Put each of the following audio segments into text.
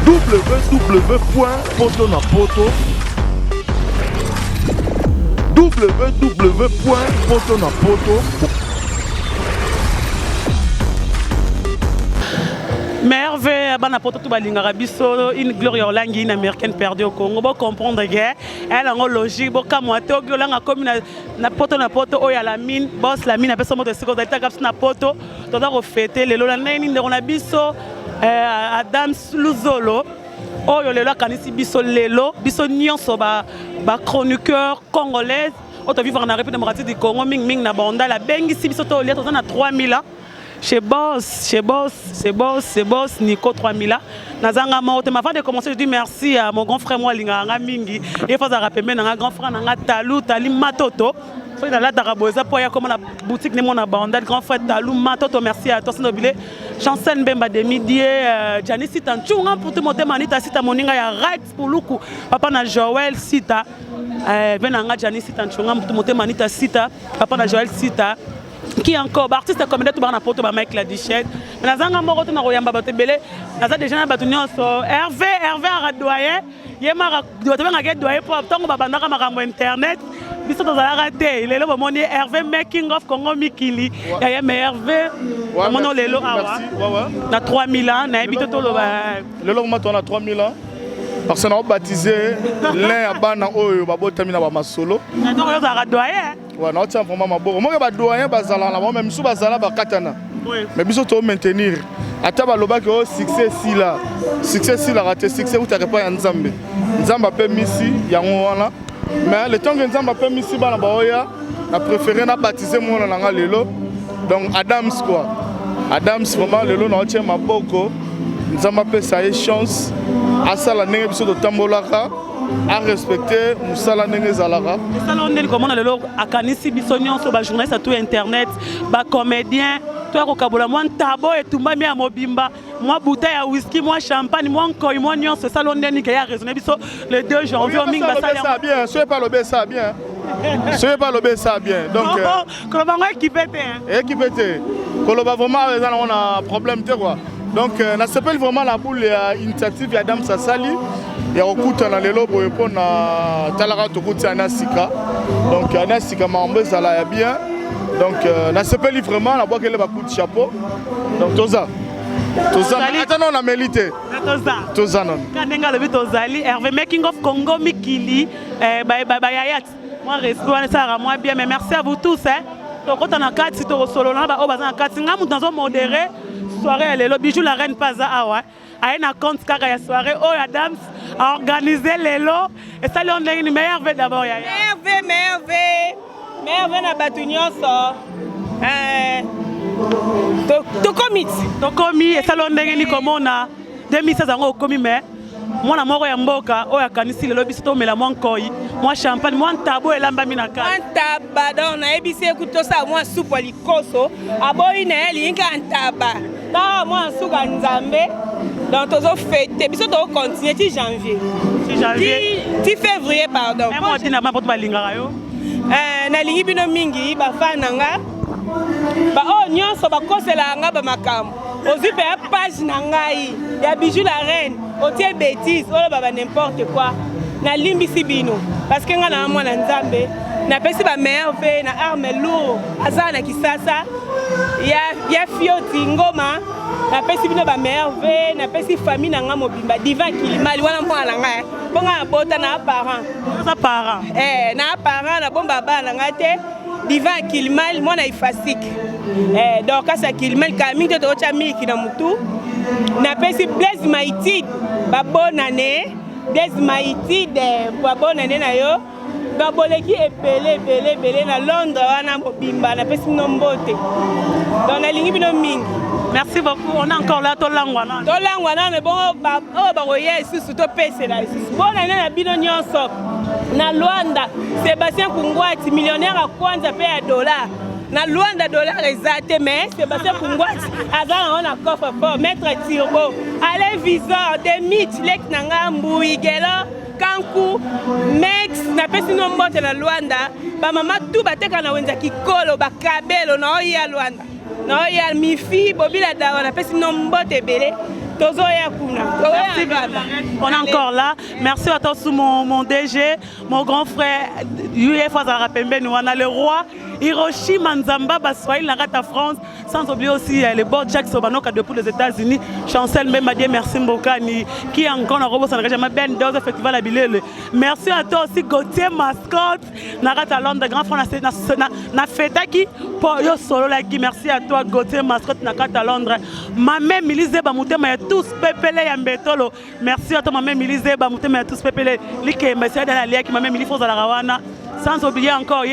www.potonapoto www.potonapoto. Merveille, Banapoto Tubalinga Biso, une gloire langue une américaine perdue au Congo. Vous comprendre que elle a une logique. Vous camote au gloranga comme na poto na poto oya la mine, boss la mine a personne de seconde d'état cap na poto. Tout à refléter les lola nini de rona biso Adam Luzolo. Oyo le la kanisi biso lelo, biso nyonso ba chroniqueur congolais. Auto vivre en République démocratique du Congo ming na banda la bengi si biso to lié à 3000 ans. Chez Boss, Nico 3000. Nazanga Maote, avant de commencer, je dis merci à mon grand frère Mwalinga Mingi. Et faut rappeler mon grand frère Nanga Talou, Tali Matoto. Faut dans la Daraboza pour y comme la boutique de mon abandon, grand frère Talou Matoto, merci à toi, Sinobilé. Chanson Bemba de midi, Janice Sita, Tchunga pour te monter Manita Sita Moninga, ya right pour Luku. Papa na Joël Sita, Venanga Janice Sita, Tchunga pour te monter Manita Sita, Papa na Joël Sita. Qui encore artiste comme tu vas na poto ba Mike la Dichette mais nazanga moko to na koyamba bato belé naza déjà na bato nyonso Hervé a doyen yema doto nga doyen pour tango babandaka makambo internet biso tozala raté lelo bomoni Hervé making of Congo Mikili ya mais Hervé mono lelo awa na 3000 ans na ebito to lelo ma to na 3000 ans parce que on a baptisé l'un à bana oyo babotami na ba masolo donc yo za doyen. Ouais, non, tiens, vraiment, ma bonne. Moi, je suis doyen, même si je suis katana. Mais je suis maintenir. Attends, le succès si là. Succès si là, raté succès, vous n'avez pas un Nzambe. Nzambe a permis ici, il y a un. Mais le temps que Nzambe a permis ici, on a préféré baptiser mon lelo. Donc, Adams quoi. Adams, vraiment, lelo, on tient ma boko. Nzambe a fait sa chance. À ça, la nègre, de Tambolaka. À respecter Moussala Nengezalara. Salon comment on a le akanisi bisonyon sur ba journaliste à tout internet, ba comédien, toi kokabola moi tabo et tout mami à mobimba, moi bouteille à whisky, moi champagne, moi encore moi nyon ce salon neni qui a raisonné biso le 2 janvier au ming ba ça bien, soyez pas le ça bien. Soyez pas le ça bien. Donc comment équipé équipé. Koloba vraiment on a problème quoi. Donc on s'appelle vraiment la boule initiative Adam Sassali. Il y a beaucoup de gens pour Talara Tokuti Anasika. Donc Anasika Mambe Zala bien. Donc on s'appelle vraiment la boîte qui a beaucoup de chapeau. Donc Toza. Attends, on a mérité. Toza non. Kanenga le Tozali, Hervé making of Congo Mikili, Bayayat. Moi reste ça moi bien mais merci à vous tous hein. Donc quand on a 4 sites au solo là ba bazan 4 ngam dans un modéré soirée le bijou la reine Paza awa. A un compte kaka ya soirée oh Adams a organisé les lots et ça on a une meilleure veille d'abord ya. Merveille na batu nyonso. To komi et ça on a ni comme on a 2016 ans au komi mais moi na moko ya mboka o ya kanisi lelo biso to mela mon koi moi champagne moi tabo elamba minaka ntaba donc na ebise kuto sa moi soupe likoso aboyi na elinga ntaba ta moi suka nzambe donc tozo fêter biso to continuer ti janvier ti février pardon mais moi dina mapoto balingaka yo na lingi bino mingi ba fananga ba o nyonso ba kosela nga ba makambo ozwi pe page na ngai ya bijou la reine otie bêtise olo baba n'importe quoi na limbisi bino parce que nga na mwana nzambe na pesi ba merve na arme lourd aza na kisasa ya fioti ngoma na pesi bino ba merve na pesi famille na nga mobimba diva kilimali wana mwana nga ponga bota na parent na parent na bomba bana nga te diva kilimali mwana ifasike donc asa kilimali kami te to cha miki na mutu na pesi Blaise Maïtide ba bonne année Blaise Maïtide ba bonne année na yo ba boleki epele na Londres wana mobimba na pesi nombote donc na lingi bino mingi. Merci beaucoup. On est encore là, Tolangwana. Tolangwana, mais bon, baroye sous to pese là. Bonne année na bino nyonso. Na Luanda, Sébastien Kungwati, millionnaire à kwanza paye à dollar. Na Luanda dollar exact, mais Sébastien Kungwati, azana on a coffre fort, maître Turbo. Allez visor, des mythes, lek nanga mbouigelo. Kanku, Mex, na pesi no mbote na Luanda. Ba mama tout bateka na wenza kikolo, ba kabelo na oya Luanda. No ya mi fille bobila dawa na pesi no mbote belé tozo ya kuna. merci. On est encore là. Merci à tous mon DG, mon grand frère, UF Azarapembe, on a le roi, Hiroshi Manzamba, Baswaï, la rate à France, sans oublier aussi le board Jack Sobanoka depuis les États-Unis, Chancel Mbemadier, merci Mbokani, qui est encore en robot, ça n'a jamais Ben Dose, Festival à Bilele. Merci à toi aussi, Gauthier Mascotte, Narat à Londres, grand frère, na fetaki, pour yo solo la qui, merci à toi, Gauthier Mascotte, Narat à Londres, ma mère Milise Bamoutema, tous pépélé Yambetolo, merci à toi, ma mère Milise Bamoutema, tous pépélé, Like, merci à la Lia qui m'a même Milifos à la Rawana. Sans oublier encore,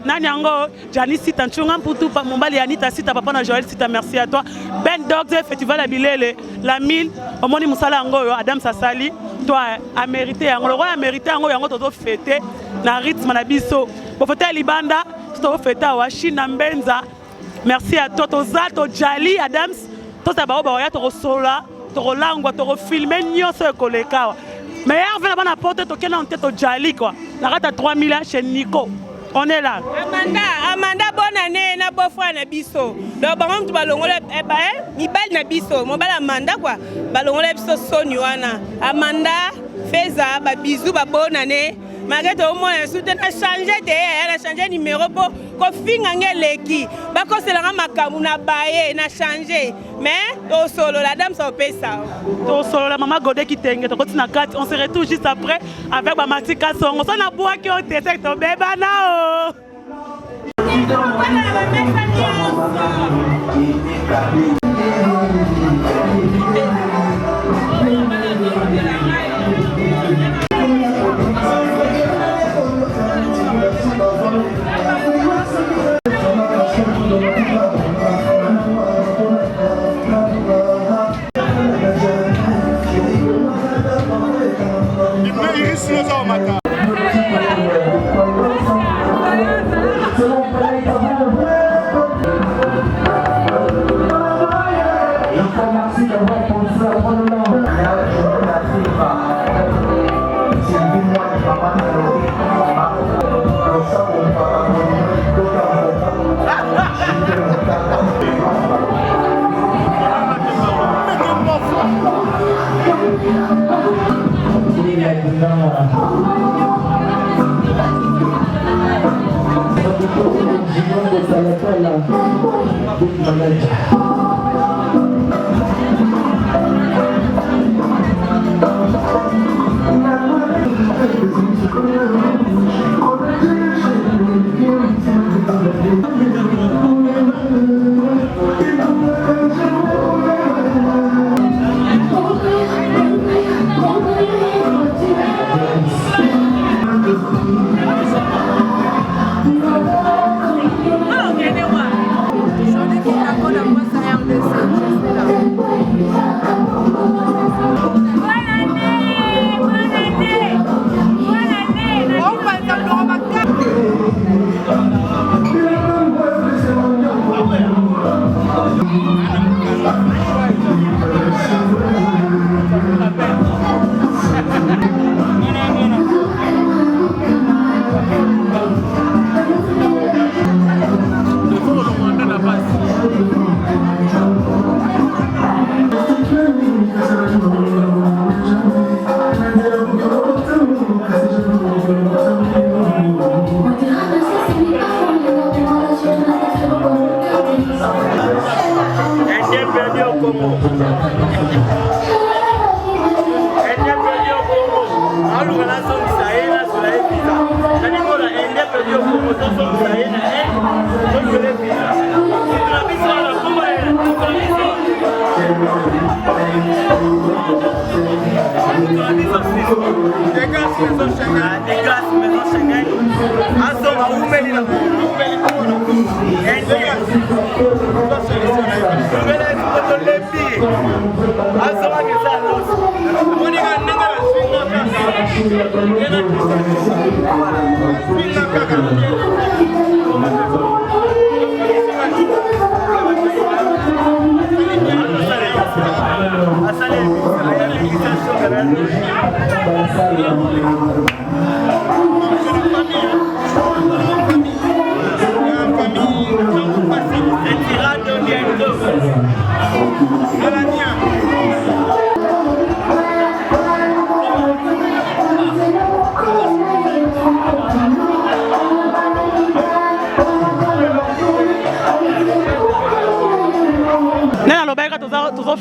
Nani Ango, Jani Sita, Chungan Poutou, Mombali Anita Sita, Papa na Joël Sita, merci à toi. Ben Dogs, Festival à Bilele, la mine, Omoni Moussala Ango, Adam Sassali, toi, a mérité, le roi a mérité Ango, Yango, Toto fêté, na rythme, na biso. Pour fêter Libanda, Toto fêté, Wachina Mbenza, merci à toi, Tozato, Jali, Adams, toi, ça va au Baroya, Toro Sola, Toro Langwa, Toro Filme, Nyoso, Koleka. Mais Hervé, on a porté ton en tête au Jali, quoi. La rate à 3000 chez Nico. On est là. Amanda, bonne année, na beau-frère na biso. Donc, par exemple, tu vas l'ongole, mi bal na biso. Mon bal Amanda, quoi. Balongole biso soni wana. Amanda, fais-ça, ba bisous, ba bonne année. Malgré tout, au moins, elle a changé numéro pour qu'on leki. Bako c'est la makamou na baye, na changé. Mais au solo, la dame ça paye ça. Au solo, la maman Godé qui t'engue, on se retrouve juste après avec ma matika son. On s'en a bois qui ont été ton bébé nao.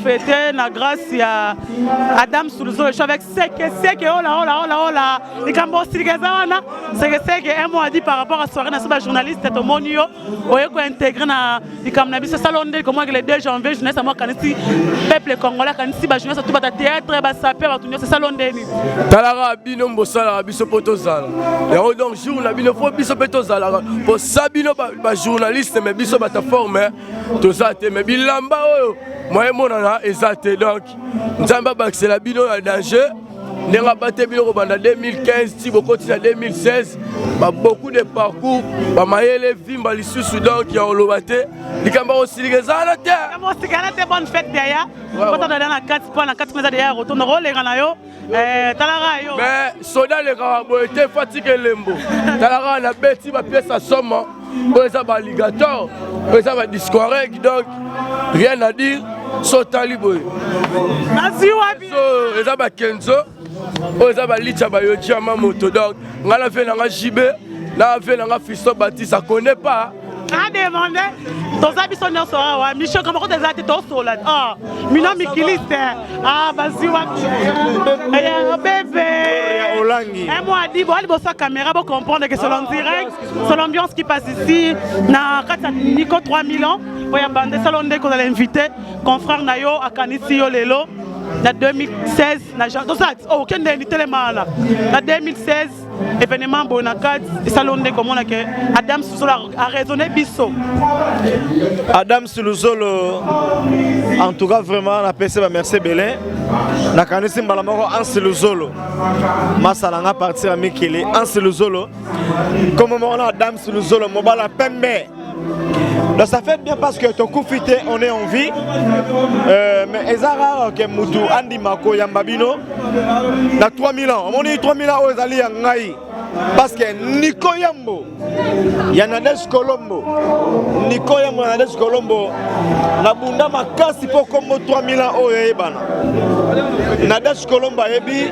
fêter la grâce à Adam Soulzo avec Seke hola les Cambos Silgazana Seke un mois dit par rapport à soirée nationale journaliste au Monio oye ko intégrer na ikamna biso salon de comment le 2 janvier jeunesse à moi kanisi peuple congolais kanisi ba jeunesse tout ba théâtre ba saper ba tunyo salon de ni talara bino mbosala biso potozala et donc jour na bino fo biso potozala pour sabino ba journaliste mais biso ba ta forme tozate mais bilamba oyo moi monana ezate donc nzamba baxela bino na danger Nenga batte bino banda 2015 ti bokoti na 2016 ba beaucoup de parcours ba mayele vimba lisusu donc ya olobate likamba osiligezana te kama osigana te bonne fête derrière quand on est dans la 4 points na 4 mesa derrière retourne rolenga na yo talara yo mais soda le karabo était fatigué lembo talara na beti ba pièce à somme ça ba alligator ça va discorrect donc rien à dire sotali boy merci wabi so eza ba kenzo oza ba licha ba yo chama moto donc ngala fait na jibe na fait na fisto Baptiste ça connaît pas a demandé toza biso nyonso awa micho kama ko teza te tosola ah mina mikiliste ah basi wabi bébé Olangi moi dit bon allez sa caméra pour comprendre que c'est en direct c'est l'ambiance qui passe ici na kata Nico 3000 ans pour y bande salon de qu'on a invité confrère nayo à Kanisi yo lelo na 2016 na donc ça aucun des tellement là na 2016 événement bonakat salon de comme on a que Adam Soulzo a raisonné biso Adam Soulzo en tout cas vraiment na PC ba merci Belin na kanisi mbala moko en Soulzo masalanga partir à Mikili en Soulzo comme on a Adam Soulzo mobala pembe. Donc ça fait bien parce que ton coup fité on est en vie mais ezara que mutu andi mako yambabino na 3000 ans on dit 3000 ans aux ali ngai parce que Nico Yambo Yanades Colombo Nico Yambo Yanades Colombo na bunda makasi po comme 3000 ans au ebana Nades Colombo ebi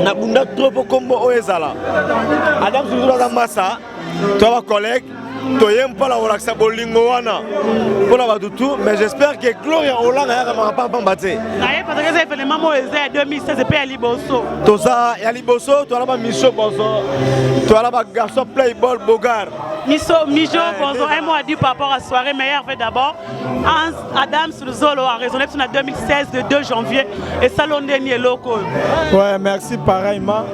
na bunda trop comme au ezala Adam Soulzo la massa toi collègue toyem pas la relaxa bolingo wana pour la tout mais j'espère que Gloria Hollande a pas bambaté parce que c'est événement moi 2016 et puis à Liboso tout ça et à Liboso toi là Micho Bonzo toi là garçon playboy bogar Micho Bonzo un mois dit par rapport à soirée meilleure fait d'abord Adam Soulzo a raisonné sur la 2016 le 2 janvier et salon dernier local ouais merci pareillement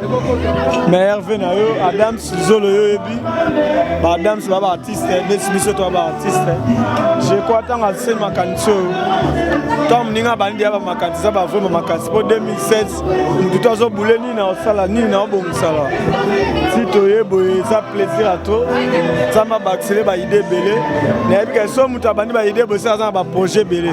meilleur venu Adam Soulzo le yebi Adam Soulzo artiste des toi artiste je crois tant à ce makancho tant ninga bandi aba makanti ça va vraiment makanti pour 2016 nous tous boulé ni na sala ni na bon sala si toye boye ça plaisir à toi ça m'a baxé ba idée belé na bi que so muta bandi ba idée bo ça ba projet belé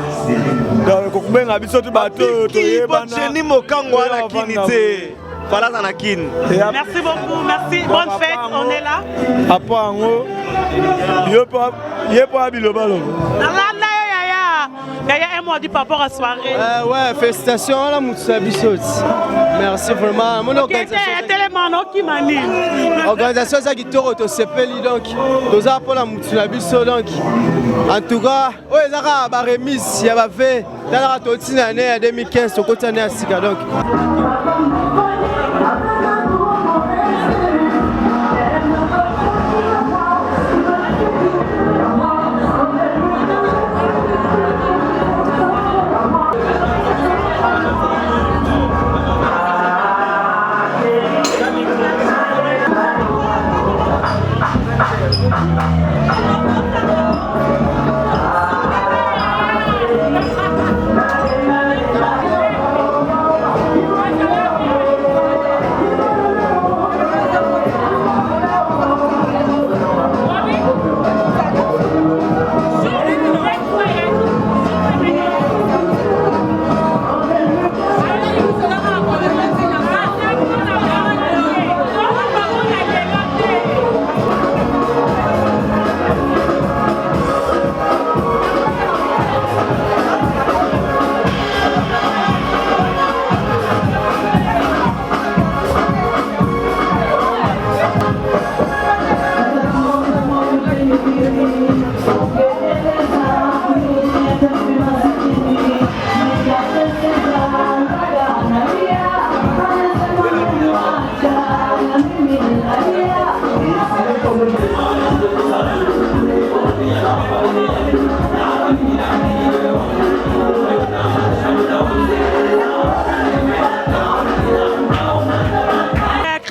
donc ko benga biso to ba toye bana ni mokango ala kinité merci beaucoup, merci, bonne fête, on est là. Après en haut, il n'y a pas de ballon. Il y a un mois du par rapport à soirée. Ouais, félicitations à la Moutsa Bissot. Merci vraiment. Mon organisation, c'est qui toro to sepeli donc. Nous avons pour la Moutsa Bissot donc. En tout cas, ouais, ça a ba remise, il y a fait dans la totine année 2015 au côté année à Sika donc.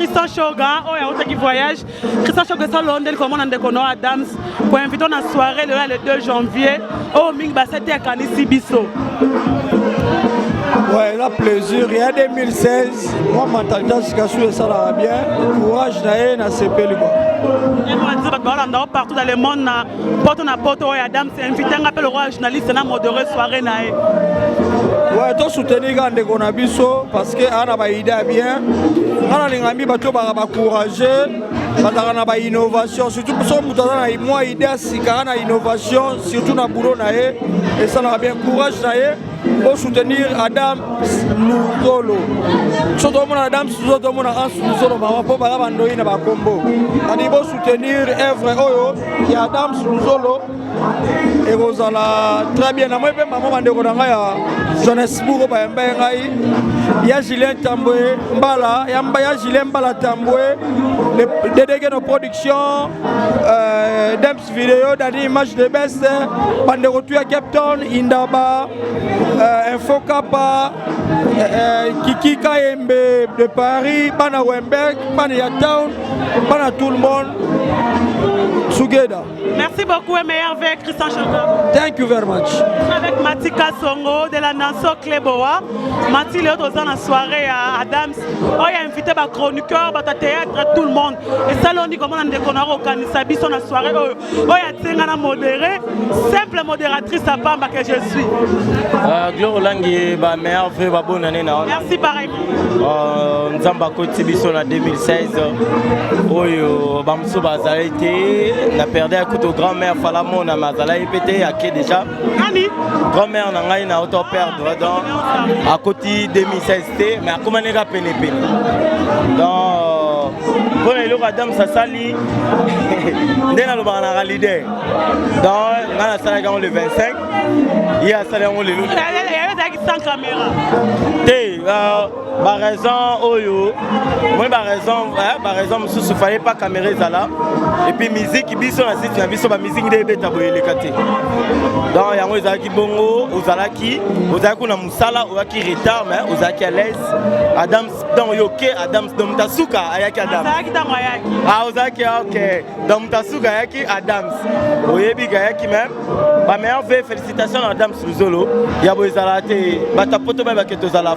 Christian Shoga, oh, il y a qui voyage. Christian Shoga, ça, Londres, comme on a déconné à Adams, pour inviter à la soirée le 2 janvier. Oh, Ming Bassete à Kanissi Bisso. Ouais, là, plaisir. Il y a 2016, moi, mentalité, c'est ça va bien. Courage, d'ailleurs, na CP, partout dans le monde, porte na porte, Adam s'est invité à appeler le roi journaliste à modérer soirée. Ouais, tu soutenir Gandeko Nabiso parce que on a une idée bien. On a les amis bateau va encourager, on a une innovation, surtout pour ça nous avons moi idée si on a innovation, surtout dans boulot naé et ça n'a bien courage naé pour soutenir Adam Luzolo. Surtout mon Adam Luzolo mon Hans Luzolo va pour ba bandoyi na ba combo. On dit pour soutenir œuvre oyo qui Adam Luzolo et vous allez très bien. Moi même maman bandeko na ya Johannesburg ba ngai ya Julien Tamboué Mbala ya Julien Mbala Tamboué le délégué de production Dems vidéo dans image de best bandeko tu à Cape Town Indaba Info Kappa Kiki Kayembe de Paris Bana Wemberg Bana ya Town Bana tout le monde together. Merci beaucoup et meilleur avec Christian Shoga. Thank you very much. Avec Matika Songo de la Nanso Kleboa. Mati Léo dans la soirée à Adams. Oh, il a invité ma chroniqueur, ma théâtre, tout le monde. Et ça, on dit comment on déconnera au Kanisabi sur la soirée. Oh, il y a Tsengana modéré, simple modératrice à Pamba que je suis. Gloro Langi, meilleur fait bonne année. Merci pareil. Nzamba Koti Biso en 2016. Oyo Bamso Bazarete. On a perdu un coup de grand-mère Falamo na mazala épété à qui déjà grand-mère n'a pas auto perdre donc à côté 2016 mais à comment n'est pas péné donc pour les locaux Adam ça sali dès la loi on a validé donc on a salé quand le 25 il y a salé on le loup sans caméra par raison oyo moi par raison sous fallait pas caméra là et puis musique biso na site na biso ba musique de beta boyele kate donc yango ezaki bongo ozalaki na musala ozaki retard mais ozaki à l'aise Adams donc yoke Adams donc mutasuka ayaki Adams ozaki OK donc mutasuka ayaki Adams oyebi ayaki même ba meilleur félicitations à Adams Luzolo ya boizalate bata poto ba ke toza la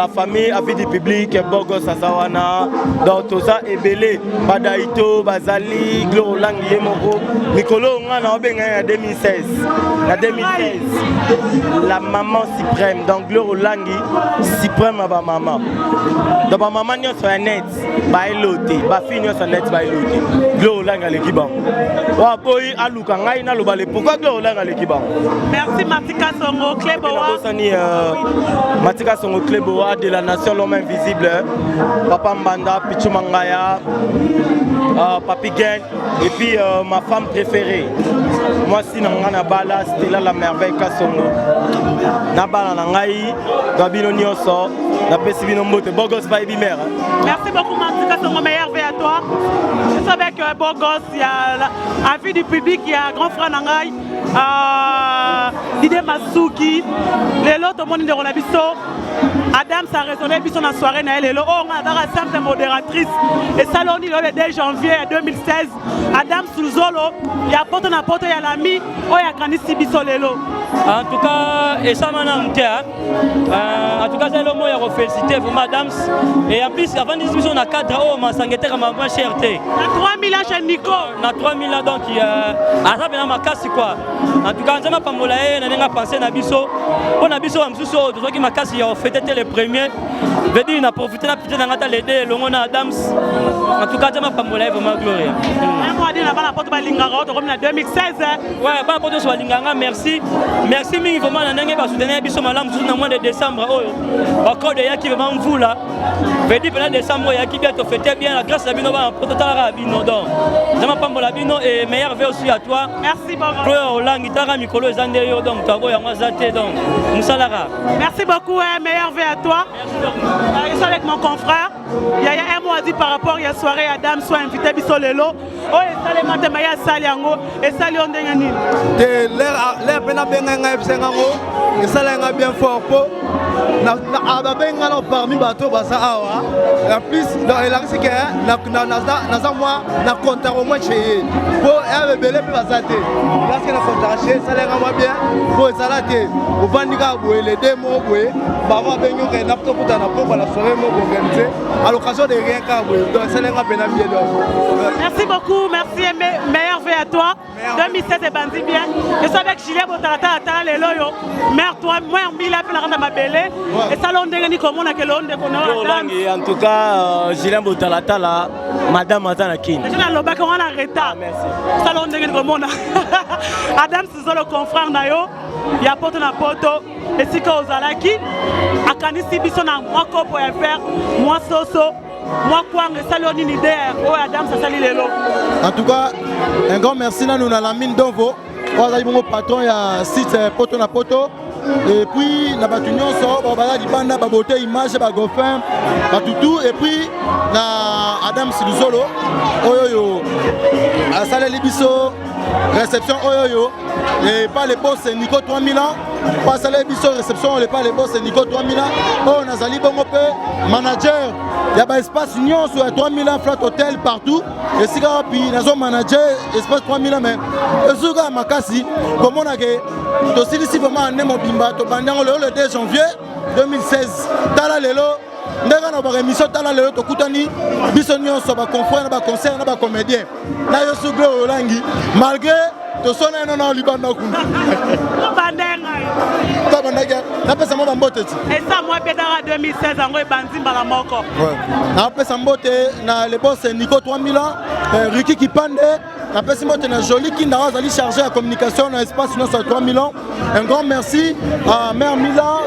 famille avis du public bogo sazawana donc toza ebele badaito bazali Gloro Langi yemoko mikolo ngana obenga en 2016 la maman suprême donc Gloro Langi suprême ba maman donc ba maman nyonso ya net ba elote ba fille nyonso net ba elote Gloro Langi alekiba wa boy aluka ngai na lobale pourquoi Gloro Langi alekiba. Merci Matika Songo Kleboa Matika Songo Kleboa de la nation l'homme invisible Papa Mbanda Pichu Mangaya Papi Gen et puis ma femme préférée moi si Nangana Bala c'était là la merveille Kasongo Nabala Nangai Gabino Nyoso Napesi Bino Mbote Bogos Baby Mère. Merci beaucoup Matika Songo meilleur à toi. Je sais avec Bogos il y a avis du public il y a grand frère Nangai Dide Masuki les autres monde de Rolabiso Adam ça a résonné puis son soirée na elle on a une simple modératrice et ça l'on dit le 2 janvier 2016 Adam Luzolo il y a porte na porte il y a l'ami oh il y a Kanissi Biso lelo en tout cas et ça maintenant en tout cas c'est le mot à féliciter vraiment Adams et en plus avant d'émission on a cadre oh ma sangete comme ma cherté na 3000 ans chez Nico na 3000 ans donc à ça bien ma casse quoi en tout cas on n'a pas molaé na nga penser na biso on a biso amsuso to qui ma casse il fêté le premier veut dire na profiter na peut-être na les deux longo na Adams en tout cas on n'a pas molaé vraiment gloire moi dit na bana porte ba linganga to comme en 2016 ouais bana porte so linganga merci mingi vraiment na ndenge ba soutenir biso malamu sur na mois de décembre oh ba code ya qui vraiment mvula veut dire pendant décembre ya qui bien to fêter bien la grâce à bino ba porte tala bino donc vraiment pas mola bino et meilleur vœu aussi à toi merci beaucoup Gloro Langi tara mikolo ezande yo donc tabo ya mwazate donc musalara merci beaucoup meilleur vœu à toi je suis avec mon confrère il y a un mois dit par rapport à la soirée Adam soit invité biso lelo oh et ça les matin mais ya sali yango et sali on ndenge nini de l'air pena benga nga esengango esalenga bien fort po babenga na parmi bato baza awa en plus elakisi ke naza mwa na kontaka au moins chez po eya bebele mpe baza te elakisi na kontaka chez esalenga mwa bien po ezala te ovandi kaka boye le de moko boye bavo abengi oke na tokuta na pokwa na soirée moko organise à l'occasion de rien kaka boye donc esalenga mpena bien donc merci beaucoup, merci et meilleur vœu à toi 2016 et bandi bien je suis avec Julien Botalata atala lelo yo mère toi moi mbila pe na mabele et ça l'ondenge ni comment na kelonde kono en tout cas Julien Botalata là madame Azana Kin je na loba ko on arrête merci ça l'ondenge ni comment Adam Sizolo confrère na yo ya poto na poto esika ozalaki akanisi biso na moko pour faire moi soso moi quoi saloni ni der o Adam ça sali lelo en tout cas un grand merci na nous na la mine d'Ovo on mon patron ya site poto na poto et puis na batu nyonso ba libanda ba beauté image ba gofin ba tout et puis na Adam Sizolo oyoyo asale libiso réception oyoyo et pas les boss Nico 3000 ans pas à l'émission réception on pas les boss Nico 3000 ans oh nazali bongo pe manager il y a espace union sur 3000 ans flat hotel partout et si puis nazo manager espace 3000 ans mais ezuga makasi comme on a que to si vraiment ne mobimba to bandango le 2 janvier 2016 tala lelo ndeka na ba émission tala lelo to kutani biso nyonso ba confrère ba concert na ba comédien na yo su Gloire Olangi malgré to sona non libanda kuna bandenga to bandaga na pesa mo bambote ti et ça moi pedara 2016 ngo ebandi mbala moko ouais na pesa mbote na le boss Nico 3000 ans Ricky Kipande na pesa mbote na Joli Kinda azali chargé à communication na espace non sur 3000 ans un grand merci à Mère Mila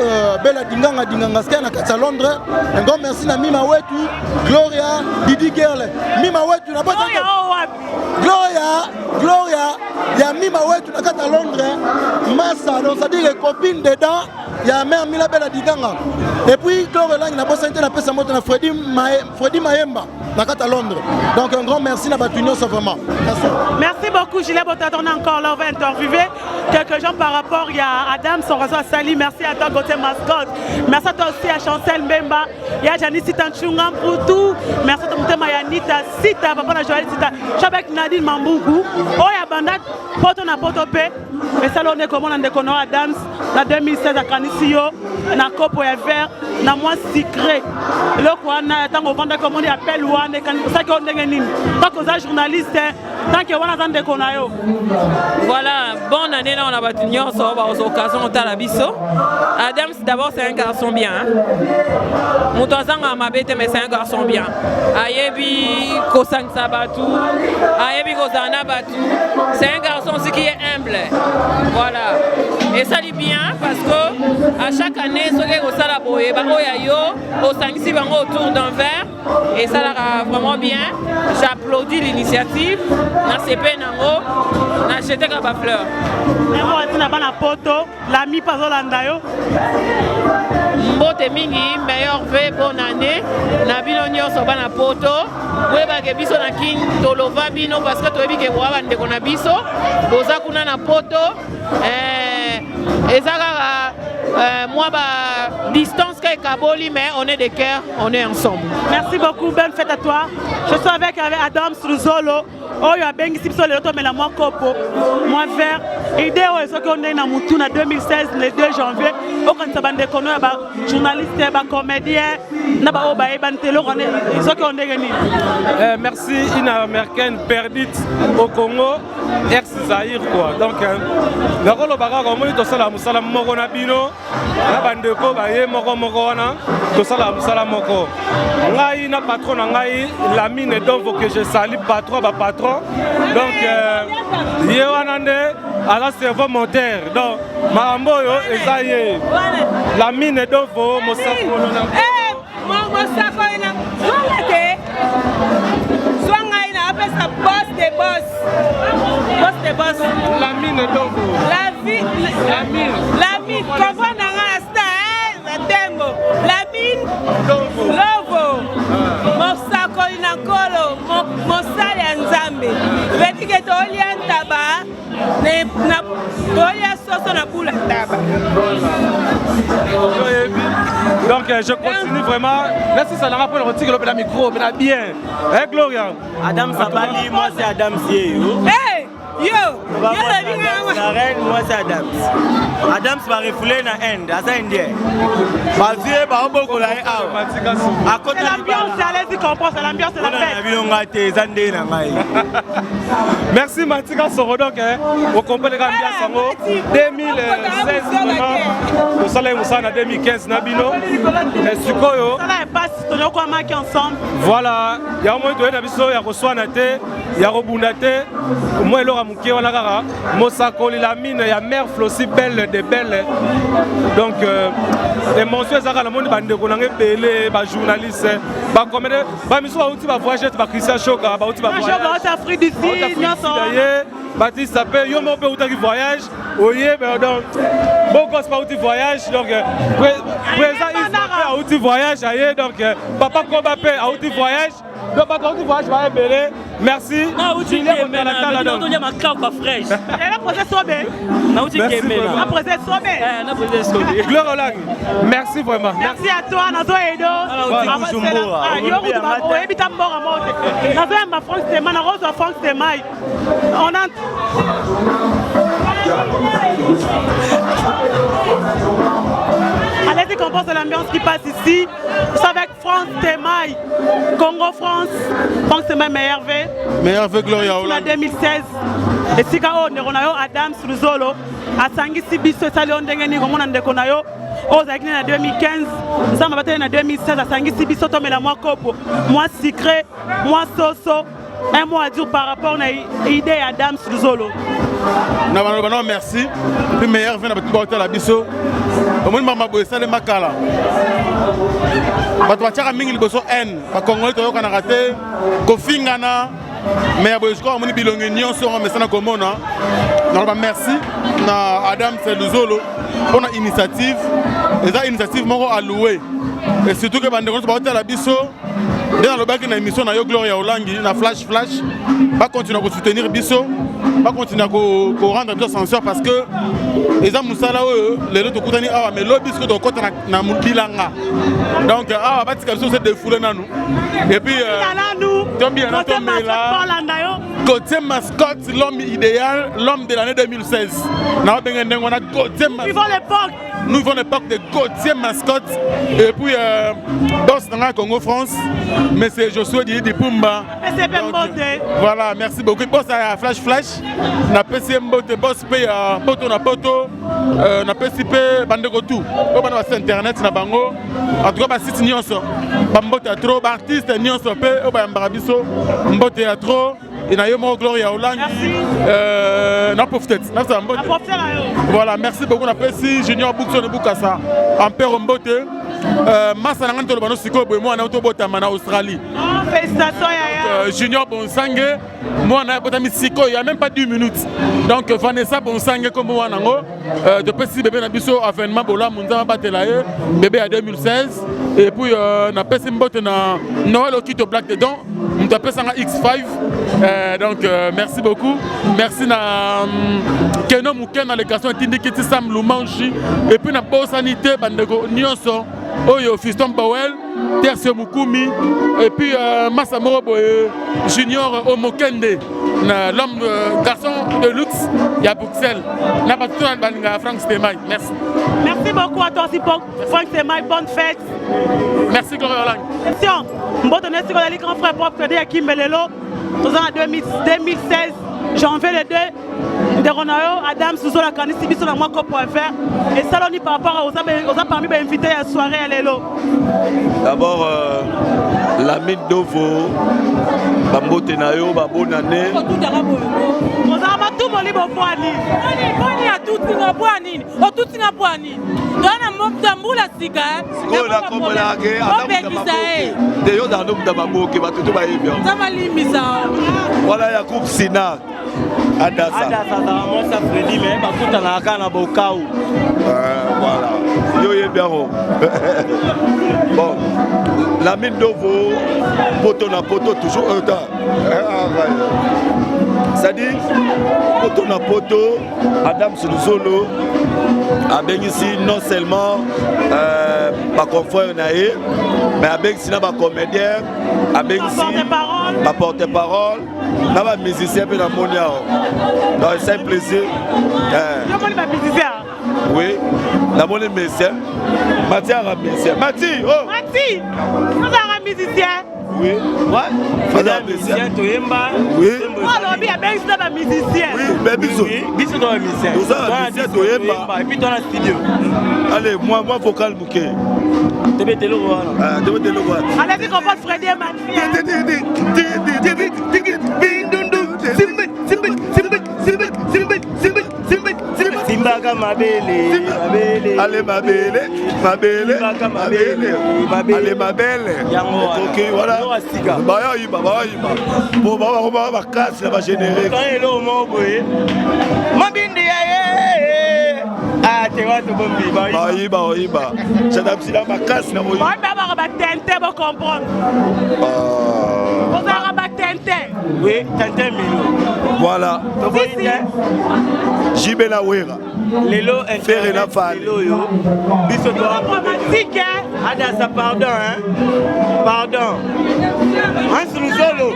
Bella Dinganga ska na kata Londres un grand merci na Mima Wetu Gloria Didi Girl Mima Wetu na pesa Gloria ya Mima Wetu na kata Londres Massa donc ça dit les copines dedans ya Mère Mila Bella Dinganga et puis Gloria Lang na bossa na pesa moto na Freddy Mayemba na kata Londres donc un grand merci na batunyo ça vraiment merci beaucoup Julien Botalata on a encore là on va interviewer quelques gens par rapport il y a Adam son réseau à Sali merci à toi Gauthier Mascotte merci à toi aussi à Chancel Mbemba il y a Janice Tanchunga pour tout merci à toi Moutema Yanita Sita papa na Joël Sita Chabek Nadine Mambugu oh ya banda poto na poto pe mais ça l'on est comment on déconne Adams la 2016 à Canisio na copo ya vert na moi secret le quoi na tango vendre comme on appelle wane kan ça que on est nini tant que journaliste tant que wana zande konayo voilà bonne année là on a battu nyonso aux occasions ta la biso Adams d'abord c'est un garçon bien moto zanga mabete mais c'est un garçon bien ayebi ko sangsa batu ayebi ko zana batu c'est un garçon aussi qui est humble voilà et ça dit bien parce que à chaque année ce que ko sala boye ba oya yo au sangisi bango autour d'un verre et ça là vraiment bien j'applaudis l'initiative na CP nango na jeté ka ba fleur et na bana poto l'ami pazolanda yo mbote mingi meilleur vœu bonne année na bino nyonso bana poto weba ke biso na king tolova bino parce que toyebi ke wa bande ko na biso boza kuna na poto ezaka moi ba distance kay kaboli mais on est de cœur on est ensemble merci beaucoup bonne fête à toi je suis avec Adam Sizolo oyo abengisi biso lelo tomela mwa kopo mwa vert idée oyo soki ondenge na mutu na 2016 le 2 janvier okanisa bandeko no ya bajournaliste bacomédien na baoyo bayebani te eloko soki ondenge nini merci une américaine perdite au Congo ex-Zaïre quoi donc nakolobaka komoni tosala mosala moko na bino na bandeko baye moko wana tosala mosala moko ngai na patron na ngai Lamine Donvo que je salue patron ba patron donc ye wana nde ala cerveau moteur donc makambo oyo eza ye Lamine Donvo mosakolo na mosakolo na zwangate zwanga ina apesa boss de boss Lamine Donvo Lamine comprendre nga sta tembo Lamine Donvo mosakoli na kolo mosali ya nzambe vetike tolia ntaba na tolia soso na bula taba Donc je continue vraiment. Merci, ça l'a rappelé, on retire le micro, mais bien. Eh, Gloria. Adam Sabali, moi c'est Adam Sieyo. Hey! Yo! La reine, moi c'est Adams. Adams va refouler na end, à ça indien. Bazie, ba oboko la à côté c'est l'ambiance, allez-y comprendre, c'est l'ambiance, c'est la fête. Merci Matika Soro, donc au complet de l'ambiance sango 2016 vraiment. Au soleil Moussana 2015 Nabino. Et Sukoyo. Ça là passe, on a quoi marqué ensemble. Voilà, il y a un moment de Nabiso, il y a reçoit Nate, il y a Robunate. Moi Laura Mouké on a gara. Mosako la mine, il y a mère Flossi belle de belle. Donc les monstres Zara la monde bande ko nangé belé ba journaliste ba comédien ba miso ba outi ba voyager ba Christian Choka ba outi ba voyager. Choka Afrique du Sud, Baptiste Sapé, yo mon père qui voyage, oye mais donc bon gosse pas outi voyage donc présent il outi voyage ailleurs donc papa Kobape a outi voyage. Donc pas outi voyage va belé. Merci. Ah outi mais na donc il y a ma carte pas fraîche. Et la procès sobé. Na outi kemé là. La procès sobé. Na procès sobé. Gloire au lac. Merci vraiment. Merci à toi Nazo Edo. Ah yo ku ba o ebita mbora mote. Nazo ma France de mana rose France de mai. On a allez-y comprendre c'est l'ambiance qui passe ici. C'est avec France Temaï, Congo France, France Temaï meilleur V Gloria en 2016. Et si on a Adams Luzolo, à Sangisi Bisso Salon Dengeni, comme on a déconné, aux Aïknes en 2015, ça m'a battu en 2016 à Sangisi Bisso, mais la moi Kopo, moi Secret, moi Soso, un mot à dire par rapport à l'idée Adams Luzolo. Non, merci. Puis meilleur vient à la biso. Au moins maman boy ça les makala. Ba to tchaka mingi liboso N. Ba Congolais to kana raté. Ko fingana. Mais boy je crois moni bilongi nyonso mais ça na komona. Non ba merci na Adam Luzolo pour la initiative. Et ça initiative moko alloué. Et surtout que bande ko ba la biso. Dans le bac na émission na yo Gloria Olangi na flash va continuer à soutenir biso. Va continuer à rendre bien censure parce que les gens Moussala les autres coutani ah mais lobby que de côté na mubilanga donc ah va dire que c'est défoulé na nous et puis bien côté mascotte l'homme idéal l'homme de l'année 2016 na benga ndengo na côté mascotte nous vivons l'époque de Gauthier mascotte et puis boss dans la Congo France mais c'est Josué Di Pumba voilà merci beaucoup boss à flash na PCM bote boss pay poto na poto na PCP bandeko tout on va sur internet na bango en tout cas ba site nyonso ba mbote à trop ba artiste nyonso pe o ba mbarabiso mbote à trop et na yo mo Gloria Olangi na profite na ça mbote voilà merci beaucoup na PC Junior Bookson Bukasa Ampere mbote massa na ngantolo bano siko boy mo na otobota mana Australie félicitations Yaya Junior Bonsangue moi na bota mi siko il y a même pas 10 minutes donc Vanessa Bonsangue comme moi nango de petit bébé na biso avènement bola munza batela ye bébé à 2016 et puis na pesi mbote na Noël Okito Black dedans on t'appelle ça X5 donc merci beaucoup merci na Keno Mouken dans les garçons Tindikiti Sam Lumanchi et puis na Bosanité bandeko nyonso Oyo Fiston Bawel Terce Mukumi et puis Massamoro Junior Omokende l'homme garçon de luxe il y a Bruxelles n'a pas tout dans Franck Stemay merci beaucoup à toi aussi Franck Stemay bonne fête merci Gloria Olangi question mbotone siko la grand frère propre de Yakim Belelo en 2016 janvier le 2 Deronayo, Adam Souzola Kanisi Biso na mwako pour faire et ça l'on par rapport aux parmi les invités à la soirée à l'élo. D'abord la mine d'Ovo, Bambote Nayo, bonne année. Vous avez tout mon libre pour Annie. Bonne à tout Singapore Annie. Oh tout Singapore Annie. Dans un monde d'amour la cigare. Oh la comme la guerre. D'ailleurs dans l'homme d'Amamo qui va tout bien. Ça m'a limité. Voilà la coupe Sina. Adassa. Moi ça Freddy mais pas tout en akana bokau. Voilà. Yo bien. Bon. La mine d'Ovo, poto na poto toujours un temps. C'est-à-dire, poto na poto, Adam Luzolo a béni ici non seulement baconfrère na ye mais abengisi na bacomédien abengisi baporte-parole na bamusicien mpe na moni awa donc c'est un plaisir oui namoni musicien Mati a musicien Mati oh Mati nous avons musicien oui ouais musicien toyemba oui alors bien ben c'est un musicien oui mais biso biso dans musicien nous avons musicien toyemba et puis dans la studio allez moi vocal bouquet tebetelo voilà tebetelo voilà allez-y qu'on passe Freddy et Mati Simbaka mabele allez mabele allez mabele ok voilà baya yiba pour ba casse va générer quand il est au mot boye mabindi ya ah te watu bombi ba yiba j'adapte la casse na boye ba tente ba comprendre on va tente oui tente milo voilà Jibela Wera Lelo faire la fan yo biso dramatique ada sa pardon pardon Ansuluzolo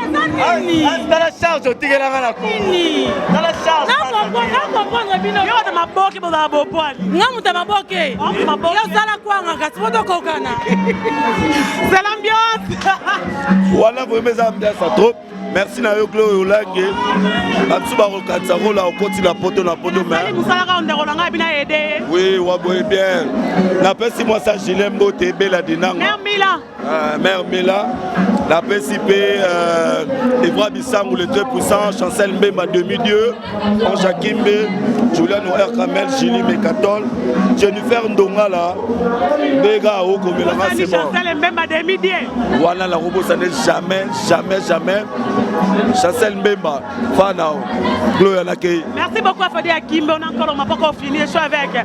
dans la charge otigela ngana ko dans la charge na comprendre bino yo de maboki boza bopwani ngamu ta maboke yo sala kwanga kasi poto kokana c'est l'ambiance voilà vraiment ça ambiance trop. Merci na yo Gloire Olange. Batsu ba kokatsa rola okoti la poto mais. Oui, wa boye bien. Na pesi moi ça Gilembo Tebela dinanga. Mère Mila. Mère Mila. La PCP Evra Bissangou le 2%, Chancel Mbemba demi-dieu, Ange Kimbe, Julian Noër Kamel, Gili Mekatol, Jennifer Ndongala, Bega Oko Melanga c'est bon. Chancel Mbemba demi-dieu. Voilà la robot ça n'est jamais. Chancel Mbemba, Fanao, Gloria Nakei. Merci beaucoup à Fadi Akimbe, on a encore fini, je suis avec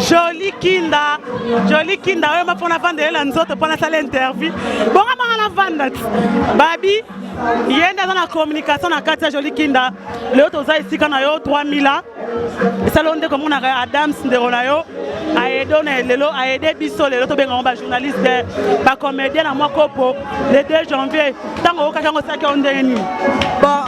Jolie Kinda, on m'a fait la vente de l'anzote pour la salle interview. Bon, on a la vente. Babi, il y a une communication dans Katia Jolie Kinda. L'autre a ici quand on a 3000 ans. Et ça l'on dit comme on a Adams de Ronayo. A aidé Bissot, les autres journalistes, les comédiens à moi le 2 janvier. Tant bon,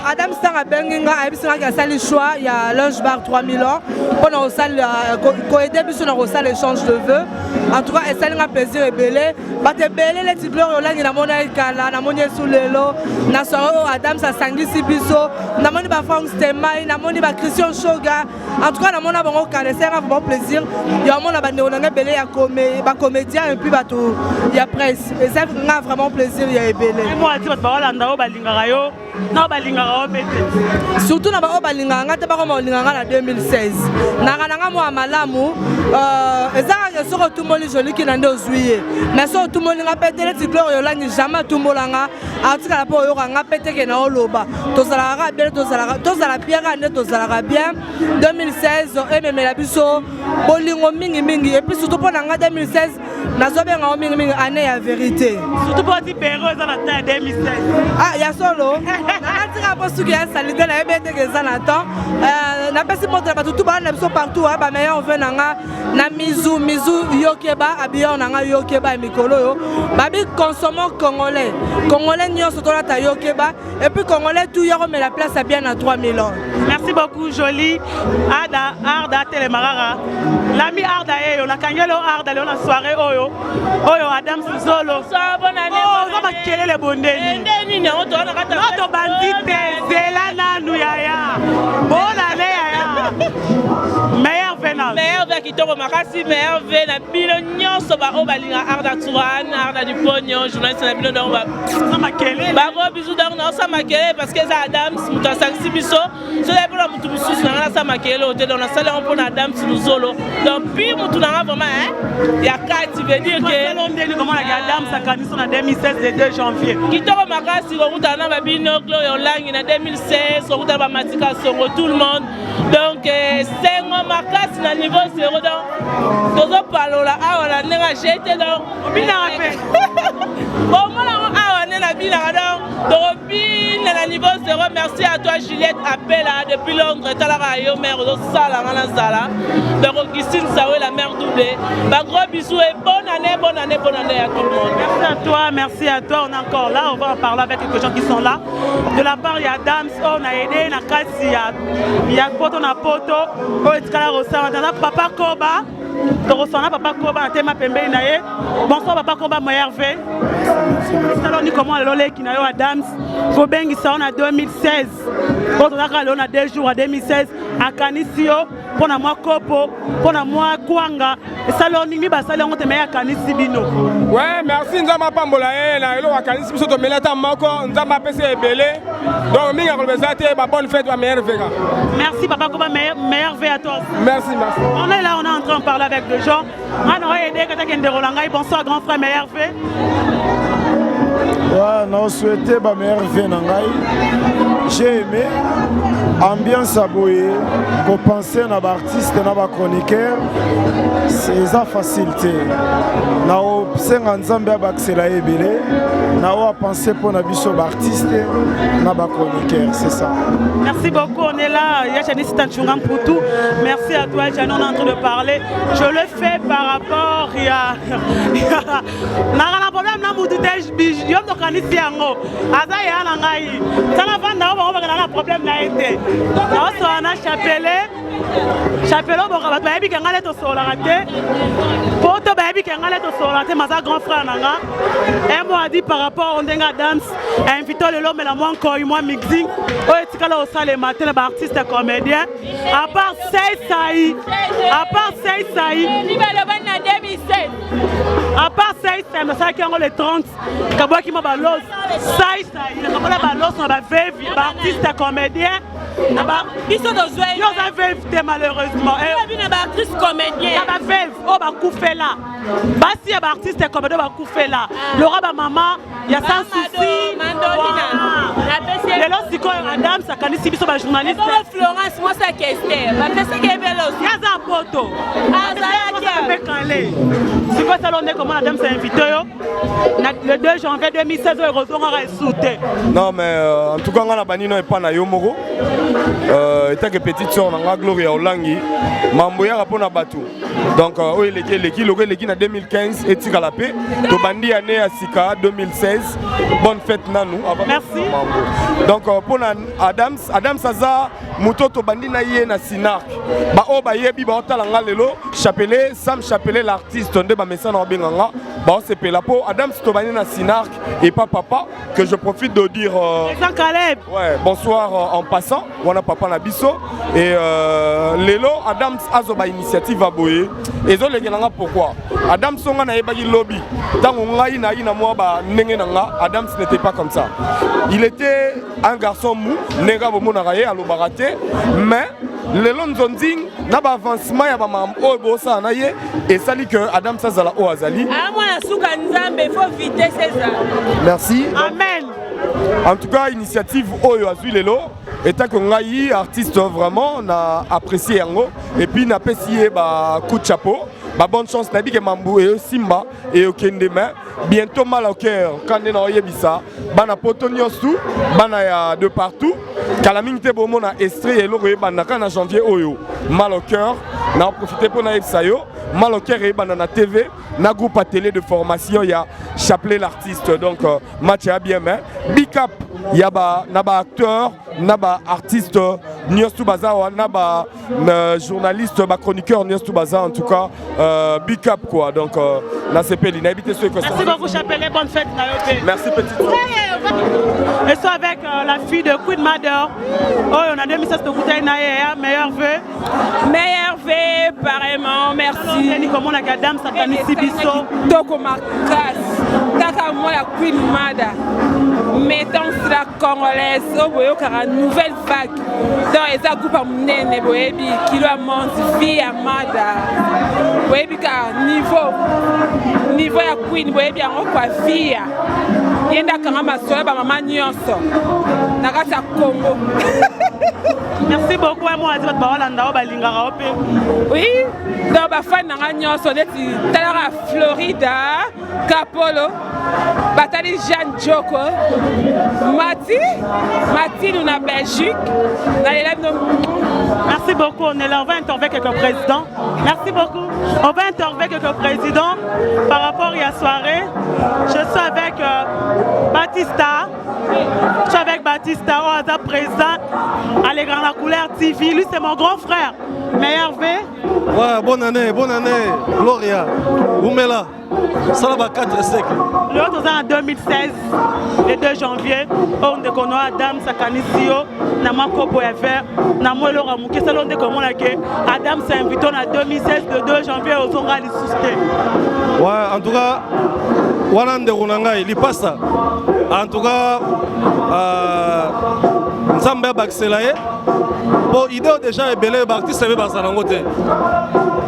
Adam Stang a benginga a ebisanga ka sali choix il y a lunch bar 3000 ans pour na salle ko aider biso na salle échange de vœux. En tout cas, et ça a plaisir et belé. Bate belé les petits Gloire Olange na mona kala na moni sous lelo na soirée Adam sa sangisi biso na moni ba Frank Stemai na moni ba Christian Shoga. En tout cas, na mona bango kala c'est un bon plaisir. Il y a mona ba néolanga belé ya ba comédien et puis ba tout il y a presse. Et ça a vraiment plaisir il y a belé. Moi tu vas parler ndao balingaka yo. Na balingaka o bete. Surtout na ba o balingaka te ba ko balingaka na 2016. Na kananga mo malamu ezaka soko tout moni Jolie qui nande ozuye. Mais so tout moni nga pété les Gloire Olange jamais tout molanga. Article po yo nga pété ke na oloba. Tozala bien tozala bien tozala bien. 2016 ememe la biso bolingo mingi et puis surtout pour nga 2016 nazobenga o mingi année ya vérité. Surtout pour ti péro za na 2016. Ah ya solo. Na tira po suki ya salite na ebete ke za na temps. Na pesi montre ba tout ba na biso partout ba meilleur on nanga na mizu yokeba abiyo nanga yokeba mikolo yo. Babi consommons congolais nyonso to la ta yokeba et puis congolais tout yoro mais la place a bien à 3000 ans. Merci beaucoup Jolie. Arda Telemarara. L'ami Arda yo la kangelo Arda le na soirée oyo Adam Zolo. Bonne année. Oh, on va quelle les bondeni. Ndeni on to na kata. Notre bandite Zelana Nuyaya. Bonne année yaya. Meilleur venant. Meilleur vin qui tombe makasi meilleur vin na bino nyonso ba o balinga Arda Touran, Arda du Pognon, journaliste na bino donc ça makele. Ba gros bisous donc non ça makele parce que ça Adam muta sanksi biso. So la pour mutu mususu na ça makele au dans la salle on pour Adam Zolo. Donc puis mutu na vraiment il y a quatre tu veux dire que l'on dit comment la Adam sa candidature en 2016 le 2 janvier. Qui tombe makasi ko muta na ba bino Gloire Olange na 2016 ko muta ba matika songo tout le monde. Donc c'est un makasi na niveau 0 donc tozo palola awa na nga jeté donc bina rappel. Bon moi awa na bina donc bina na niveau 0 merci merci à toi Juliette Appela depuis Londres talaka yo mère de sala ngana zala de Augustine Sawe la mère doublée. Bah gros bisous et bonne année à tout le monde. Merci à toi, on est encore là, on va en parler avec quelques gens qui sont là. De la part il y a Dams, on a aidé na kasi il y a poto na poto, on est là au papa Koba. Torosana papa Koba na tema pembe na ye. Bonsoir papa Koba mo Hervé. Alors ni comment lolé qui na yo Adams. Faut bengi ça on a 2016. Quand on a calé on a 2 jours à 2016 à Kanisio pour na moi Kopo, pour na moi Kwanga. Et ça l'oni ba ça l'on te met à Kanisi bino. Ouais, merci nzama pambola na elo wa Kanisi biso to melata moko nzama pese ebele. Donc minga ko bezate ba bonne fête wa meilleur vega. Merci papa Koba meilleur vega à toi. Merci. On est là, on est en train de parler avec des gens. Bonsoir grand frère Hervé. On souhaitait ma mère Venangaï. J'ai aimé ambiance à Boye, pour penser à l'artiste et à la chroniqueur, c'est ça facilité. Nous avons pensé à Ebele, nous avons pensé pour l'artiste et à la chroniqueur, c'est ça. Merci beaucoup, on est là. Pour tout. Merci à toi, Jani, on est en train de parler. Je le fais par rapport à. Problème n'a été. On a chapelé, bon, baby qui a sur la raté. Poto baby qui a sur la raté, ma grand frère Nanga. Et moi a dit par rapport au Denga Dance, invité le l'homme et la moins encore, moi mixing. Oh, et là au salle le matin, artiste comédien. À part Saï, à part Saï, mais ça qui a les 30, Kaboua qui m'a balos. Saï, il a pas balos, on va vivre, artiste comédien. Ils sont dans ils ont invité malheureusement. Il y a une actrice comédienne. Il y a une là. Si il y a un artiste comédien, il y a là. Laura, maman, il y a sans souci. Et là, c'est quoi Adam, ça quand il est journaliste. Florence, moi, c'est Kester. Il y a un poteau. C'est quoi ça, comment Adam s'est invité? Le 2 janvier 2016, heureusement, on a sauté. Non, mais en tout cas, on a banni non et pas na Yomoro. Étant que petite soeur, on a Gloria Olangi. Mamboya rapon à Batou. Donc, l'équipe en 2015 et Tigalapé. Tobandi année à Sika 2016. Bonne fête Nanou. Merci. Donc, pour Adam Saza, Mouto Tobandi Naye na Sinark. Ba Oba Yebi, Ba Otalanga Lelo, Chapelet, Sam Chapelet, l'artiste, on débat Messan en Benganga. Ba Osepe la peau. Adam Tobandi na Sinark et pas papa, que je profite de dire. Ouais, bonsoir en passant. On a papa Nabiso. Et Lelo, Adam Azoba initiative à Boye. Et zo legelanga pourquoi Adam Songa na yebaki lobby. Tant on a na moi ba nenge nanga, Adam n'était pas comme ça. Il était un garçon mou, nega bo monaraye à l'obarate, mais Lelo Nzonzing na ba avancement ya ba mam o bosa na ye et ça dit que Adam Sazala o azali. Ah moi la souka nzambe faut viter César. Merci. Amen. En tout cas, initiative Oyo Azui Lelo, étant que Ngaï, artiste vraiment, on a apprécié Yango, et puis on a apprécié coup de chapeau. Bonne chance, Nabi que Mambou et Simba et Okendeme. Bientôt mal au cœur, quand on a Yebisa, Bana Potoniosu, Bana de partout. Kalaming Tebomo na Estré et Loro Bana en janvier Oyo. Mal au cœur, on a profité pour Naïd Sayo. Mal au cœur et Bana TV, na groupe à télé de formation, il y a Chapelet l'artiste, donc match à bien mais. Big up, il y a naba acteur, naba artiste, Nios Toubaza, naba journaliste, chroniqueur Nios Toubaza en tout cas. Big up quoi, donc na CPL, n'habitez ceux que ça. Merci beaucoup Chapelet, bonne fête Nayope. Merci petite. Et soit avec la fille de Queen Mother. Oh, on a 2016 de Koutaï Naïa, meilleur vœu. Meilleur vœu, pareillement, merci. Comment la gadam, ça t'a mis si biso. Toko Makas, Taka moi la Queen Mother. Mettons sur la congolaise, au boyo car une nouvelle vague. Dans les agoups à Mounene, Boébi, qui doit monter vie à Mada. Boébi car niveau ya Queen, Boébi en quoi vie. Yenda Karama Soya, maman Nyonso. Nakata Congo. Merci beaucoup à moi, votre Baolanda, Balinga. Oui, dans ma fan Nyonso, Talara Florida, Capolo, nazali Jeanne Joko Mati nous na Belgique. Merci beaucoup. On est là, on va interviewer quelques présidents. Merci beaucoup. On va interviewer quelques présidents par rapport à la soirée. Je suis avec Batista. Je suis avec Batista, au hasard président à Les Grands La Couleur TV. Lui, c'est mon grand frère. Mais Hervé. Ouais, bonne année, Gloria. Oumela. Ça va 4 siècles. L'autre en 2016, le 2 janvier, on a connu Adam Sakanisio, Namako Boever, Namolo Ramouké, c'est l'on de comment Adam s'est invité en 2016, le 2 janvier, au Zonga Lissusté. Ouais, en tout cas, Wanande Runanga, il passe ça. En tout cas, Nzambe Baxelaye, bon, idée déjà est belle, l'artiste est Barcelone.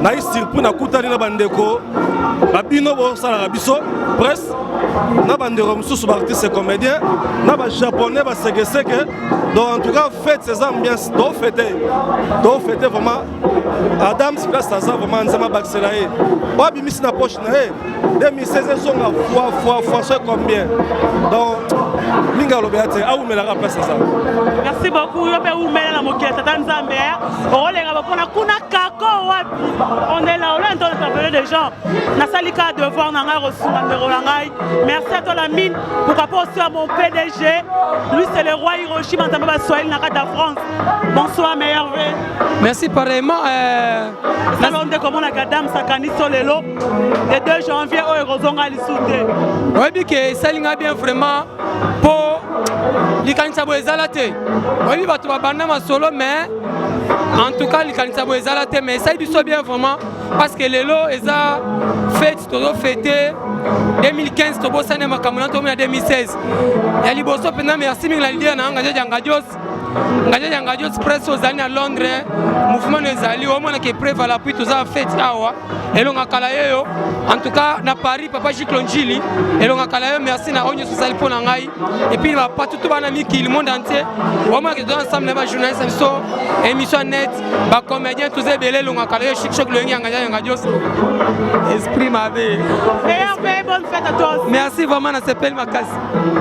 Naïs surpris na kutani na bandeko babino bo sala biso presse na bandeko mususu ba artiste comédien na ba japonais ba segeseke donc en tout cas faites ces ambiances do fêter vraiment Adam place ça vraiment nzama baxelaye ba bimisi na poche na 2016 zonga fois c'est combien donc minga lobeate a umela ka place ça. Merci beaucoup yo pe umela na moketa tanzambe o lenga ba pona kuna kako wapi. On est là, on est en train d'interpeller des gens. Nasalika devoir n'a rien reçu. Merci à toi la mine. Pourquoi pas aussi à mon PDG. Lui c'est le roi Hiroshima dans la France. Bonsoir mais Hervé. Merci pareillement. Salon de comment la Gadam Sakani Solelo. Le 2 janvier au Eurozonga Lissoute. Oui, bien que ça l'ing'a bien vraiment pour les canisabo ezalate. Oui, bah tu vas banner ma solo mais en tout cas les canisabo ezalate mais ça il bien vraiment parce que les lots ils ont fêté 2015 to bossa ne makamuna to 2016 ya liboso pena merci mingi la lidia na ngajos press aux années à Londres mouvement ezali au moins que préva la puis tous a fête awa elonga kala yo en tout cas na Paris papa Jiklonjili elonga kala yo merci na onyo sosali pona ngai et puis va pas tout bana miki le monde entier au moins que dans ensemble les journalistes so émission net ba comédien tous ebele longa kala yo chic choc le ngajos esprit ma vie. Bonne fête à toi aussi. Merci vraiment à Sepel Makas.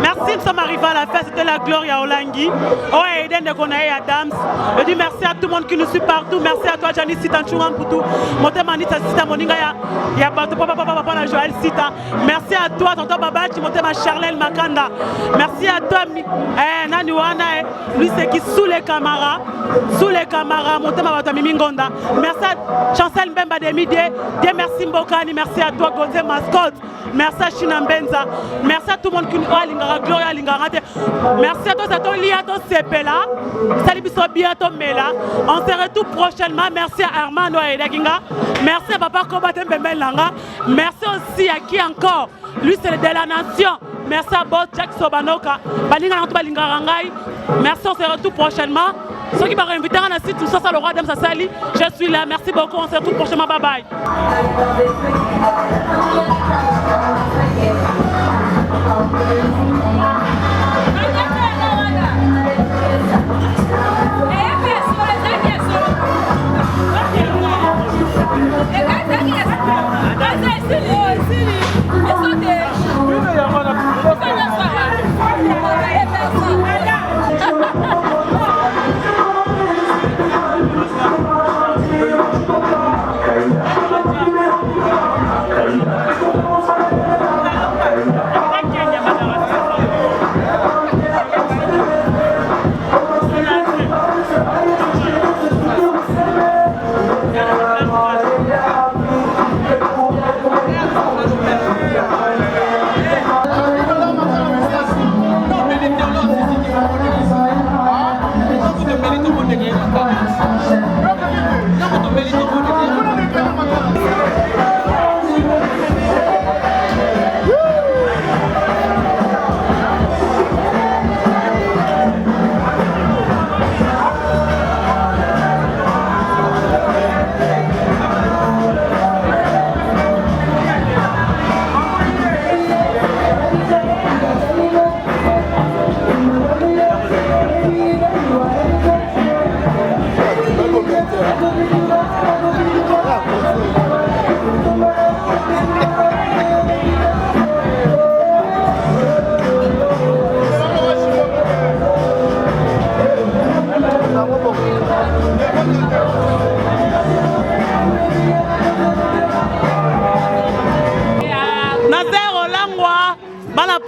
Merci, nous sommes arrivés à la fête de la Gloria Olangi. Oh, Eden de Gonaï Adams. Je dis merci à tout le monde qui nous suit partout. Merci à toi, Janice Sitanchouran Poutou. Motemanita Sita Moninga, il y a papa Joël Sita. Merci à toi, tonton Babachi, Motema Charlène Makanda. Merci à toi, Naniwana, lui c'est qui sous les caméras, Motema Batamimi Ngonda. Merci à Chancel Mbemba de Midi. Dieu merci Mbokani, merci à toi, Gonzé Mascotte. Merci à China Mbenza. Merci à tout le monde qui nous a Lingara Gloria Lingara. Merci à toi, c'est ton lia, ton Sepela. Salut biso bientôt Mela. On se retrouve prochainement. Merci à Armando Edaginga. Merci à Papa Kobatem Bemelanga. Merci aussi à qui encore? Lui c'est de la nation. Merci à Boss Jack Sobanoka. Merci, on se retrouve prochainement. Ceux qui m'ont invité à la site, tout ça, c'est le roi d'Amsa Sali. Je suis là. Merci beaucoup. On se retrouve prochainement. Bye bye.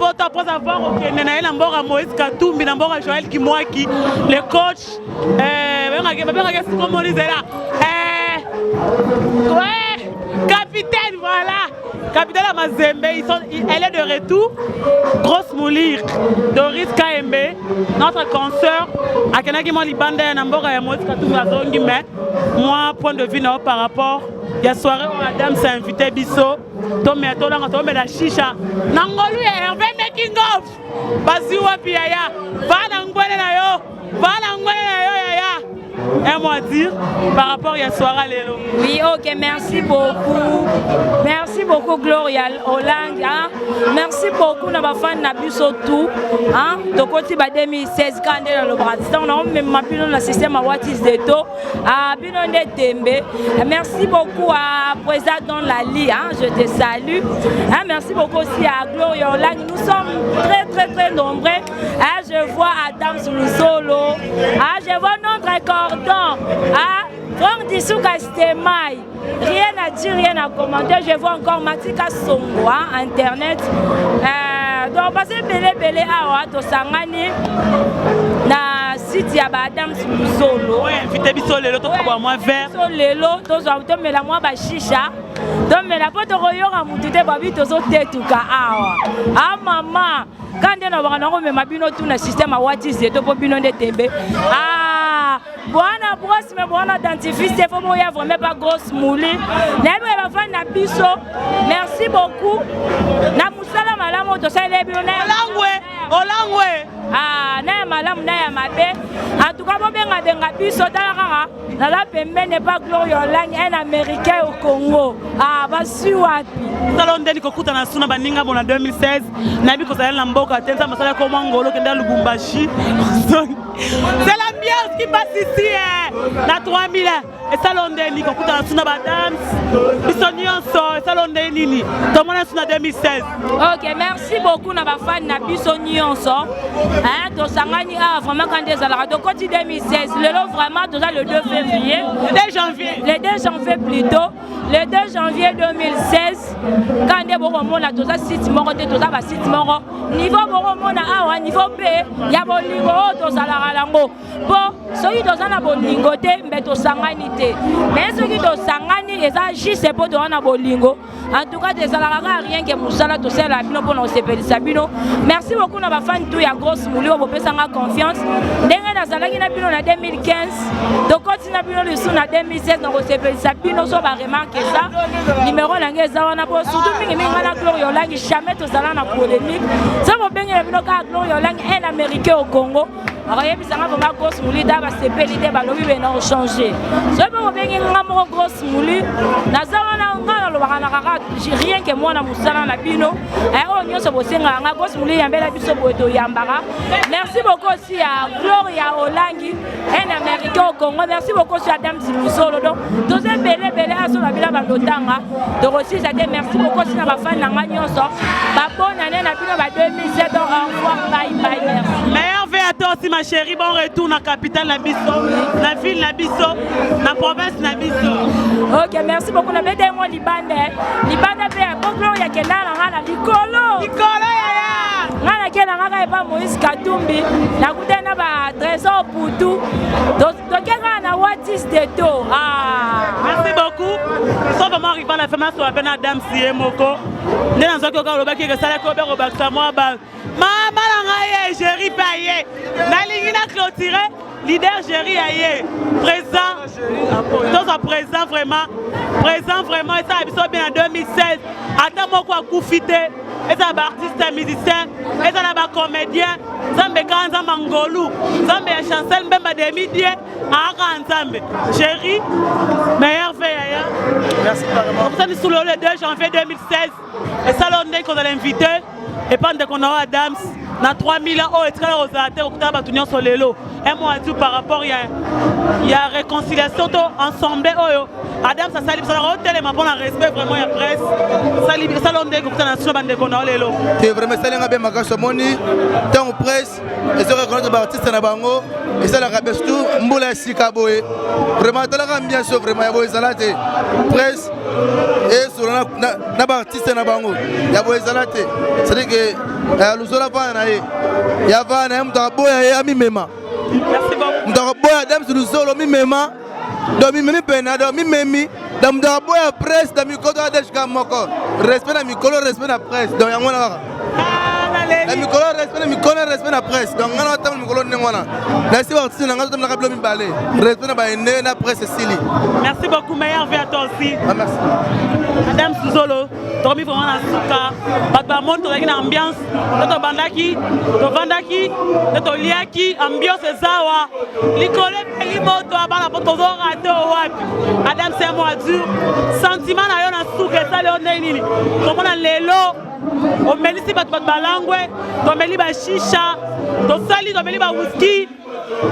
poto après avoir okende na ela mbora Moïse Katumbi na mbora Joël Kimwaki le coach comment on dit là ouais capitaine voilà capitaine à Mazembe elle est de retour grosse moulire Doris KMB notre consoeur akenaki mo libanda na mbora ya Moïse Katumbi azongi mais moi point de vue par rapport ya soirée madame s'est invité biso tombe la chicha nangolu ya Hervé making of basi wapi yaya bana ngwele na yo yaya un mot à dire par rapport à soirée Lelo. Oui, ok, merci beaucoup. Merci beaucoup Gloria Hollande. Hein? Merci beaucoup na bafan na biso tout. Hein? Donc on 2016 quand dans le Brésil, on a même mapino le système à Watis de to à Binonde Tembe. Merci beaucoup à président Lali, hein? Je te salue. Hein? Merci beaucoup aussi à Gloria Hollande. Nous sommes très nombreux. Hein? Je vois Adam Soulou, hein? Je vois notre cordon. Ah, Franck Dissouka Stemai, rien à dire, rien à commenter. Je vois encore Matika Songo, hein, internet. Donc, passez belé à Tosangani, na site ya Adam Solo. Oui, invité biso lelo, to boire moins vert. Lelo, to zo me la moi ba chicha. Donc, mais la pote royo a mutute babi to zo tetuka awa. Ah maman, quand on a vraiment me mabino tout na système à Watis de to bino de Tembe. Ah, Boana brosse mais Boana dentifrice, il faut moya vraiment pas grosse mouli. Nebe ba fan na biso. Merci beaucoup. Na musala malamo to sa le bino na Olangwe. Ah, na malamu na ya mabe. En tout cas, bon benga biso dara na la pembe n'est pas Gloria Hollande, un américain au Congo. Ah, basi wapi. Salon ndeni kokuta na suna baninga bona 2016. Na bi ko sala na mboka tenza masala ko mangolo kenda Lubumbashi. C'est l'ambiance qui passe ici na 3000 et salon ndeni kokuta na suna badams. Bisonionso salon ndeni nini. Tomona suna 2016. OK, merci beaucoup na ba fan na bisonionso. Hein, to sangani a vraiment quand des ala de côté 2016. Le vraiment le 2 février, le 2 janvier plutôt, le 2 janvier 2016 quand des boromona to ça site moko te to ça ba site moko niveau boromona awa niveau B ya bolingo to sala lango bon soki to na bolingo te mbe to sangani te mais soki to sangani eza juste pour to na bolingo en tout cas des ala rien que musala to sala bino pour no sepelisa bino merci beaucoup na ba fan tout ya grosse moulio bo pesanga confiance ndenge na zalaki na bino na 2015 to continue na bino le sous na 2016 na sepelisa bino so ba remarque ça numéro nange za wana bo surtout mingi na Gloria Hollande jamais to sala na polémique ça bo bengi na bino ka Gloria Hollande un américain au Congo. Alors, il y a des grosses moulis, il y a des CPL, il y a des changé. Si vous avez une grosse mouli, rien que moi, merci beaucoup aussi à Gloria Hollande, un américain au Congo. Merci beaucoup aussi à Adam Zimoussolo. Deuxième belé à son avis, merci beaucoup aussi à ma fan Nanganyoso. Bonne année, 2007, au revoir, bye bye, merci. Merveille à toi aussi ma chérie, bon retour dans la capitale Nabiso, la ville Nabiso, la province Nabiso. Ok, merci beaucoup. Na bete mo libanda. Libanda pe boklo ya kenala ngala likolo. Likolo ya. Ngala kenala ngala pa Moïse Katumbi. Na kutena ba trésor Poutou. Donc kenga na Watis de to. Ah. Merci beaucoup. So vraiment arrivé la femme sur la peine Adam Siemoko. Ne na zoko ka lobaki ke sala ko be ko baksa mo ba. Mama langaye Jerry Paye. Na lingina clôturer leader Jerry Aye. Présent. Tous à présent vraiment et ça a été bien en 2016. Attends moi quoi koufité. Et ça va artiste musicien, et ça va comédien, Zambé Kanza Mangolou, Zambé chancel Mbemba de midi à Zambé. Chérie, meilleure veille. Merci vraiment. Comme ça, nous le 2 janvier 2016. Et ça, l'on est qu'on a l'invité. Et pendant qu'on a Adams, dans 3000 ans, et très rosaté, on a battu sur les lots. Et moi, tout par rapport, il y a réconciliation ensemble. Adam, ça salue, ça a tellement bon respect, vraiment, il y a presse. Ça l'on est qu'on a sur la bande qu'on a les lots. C'est vraiment ça, les ma cache moni, tant presse, et se reconnaître l'artiste à Nabango, et ça la rabesse tout, Mboula Sikaboé. Vraiment, dans la ambiance, vraiment, il y a des zalates, presse, et sur l'artiste à Nabango, il y a des zalates. C'est-à-dire que luzola vana na ye ya vana ye moto akaboya ye amimema moto akaboya Adams luzolo mimema do mimemi pena do mimemi da moto akaboya presse da mikolo adeshika moko respect na mikolo respect na presse donc yango wana kaka na mikolo respect na presse donc ngana otama mikolo ndenge wana nasi baartiste na nga totamaka bilo mibale respect na baende na presse esili. Merci beaucoup, meilleur vie à toi aussi. Merci. Madame Suzolo, tomi vraiment na suka bato monde tozalaki na ambiance to bandaki tovandaki to toliaki ambiance ezawa likolo epeli moto abana po tozorate wapi. Madame c'est un mois dur sentiment na yo na suka esali yo ndenge nini tomona lelo omelisi bato balangwe tomeli bashisha tosali tomeli bawuski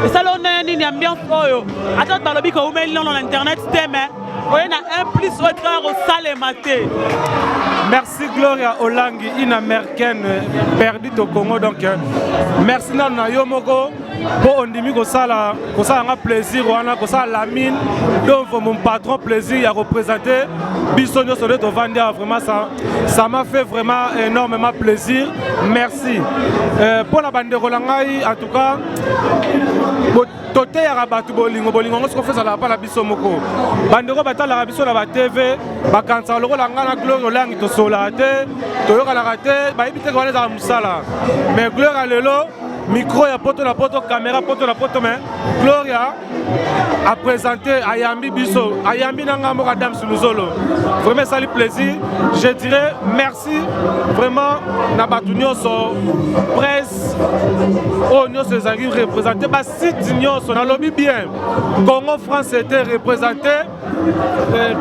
esali yo ndenge nini ambiance oyo ata balobi ko umeli nono na internet teme oyo na un plus autre au salema te. Merci Gloria Olangi, une américaine perdue au Congo. Donc merci Nana Yomoko pour ondimi kosala nga plaisir wana kosala la mine. Donc mon patron plaisir à représenter Bisonio Soleil de Vandia. Vraiment ça m'a fait vraiment énormément plaisir. Merci. Pour la bande de Rolangai, en tout cas toté ya rabatu bolingo ngo soko feza la pa la biso moko bandeko batala la biso na ba TV bakanza loko la ngana Gloria Olangi to sola te toyoka la te ba ibite ko za musala mais Gloria lelo micro ya poto la poto caméra poto la poto mais Gloria a présenté Ayambi Biso Ayambi nanga mo Adam Suluzolo vraiment ça lui plaisir je dirais merci vraiment na batu nyonso presse oh nyonso ezali représenté ba site nyonso na lobby bien Congo France était représenté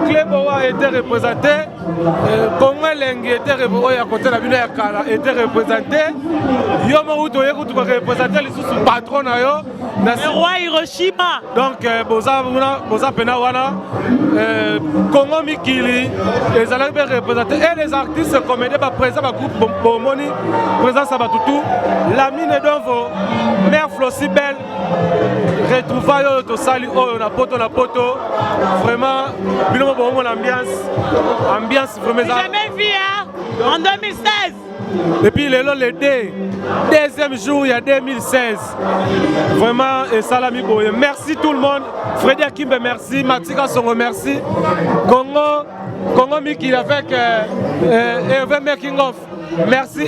Kleboa était représenté Congo Lengi était représenté à côté la bino ya kala était représenté Yomo Uto yekutu ko représenter les sous patron na yo le roi Hiroshima. Donc boza pena wana Congo Mikili les allants représenter et les artistes comédiens ba présent ba groupe Bomoni présent Sabatutu la mine d'Ovo mère Flossi belle retrouvailles to sali oh na poto vraiment bino bon ambiance vraiment jamais vu en 2016. et puis le deuxième jour il y a 2016 vraiment et salami boye merci tout le monde Freddy Akimbe merci Matika Songo merci Congo Miki avec Hervé Making of merci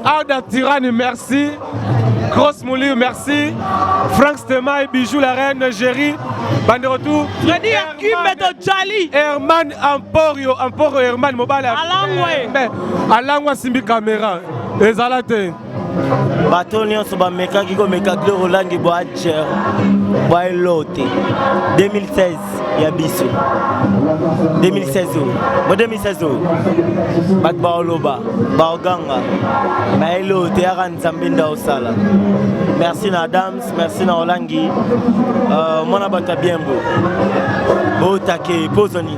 Arda Tirani merci Grosse Mouli merci Frank Stema et Bijou la reine Géry bande retour Freddy Akimbe to Charlie Herman Emporio Herman Mobile Alangwa simbi caméra ezalate bato nyonso bamekaki komeka Gloria Olangi boacher boelote 2016 ya biso 2016 bato baoloba baoganga baelote yaka nzambe nda osala merci na Adams merci na Olangi mwana bato ya bien botake pozoni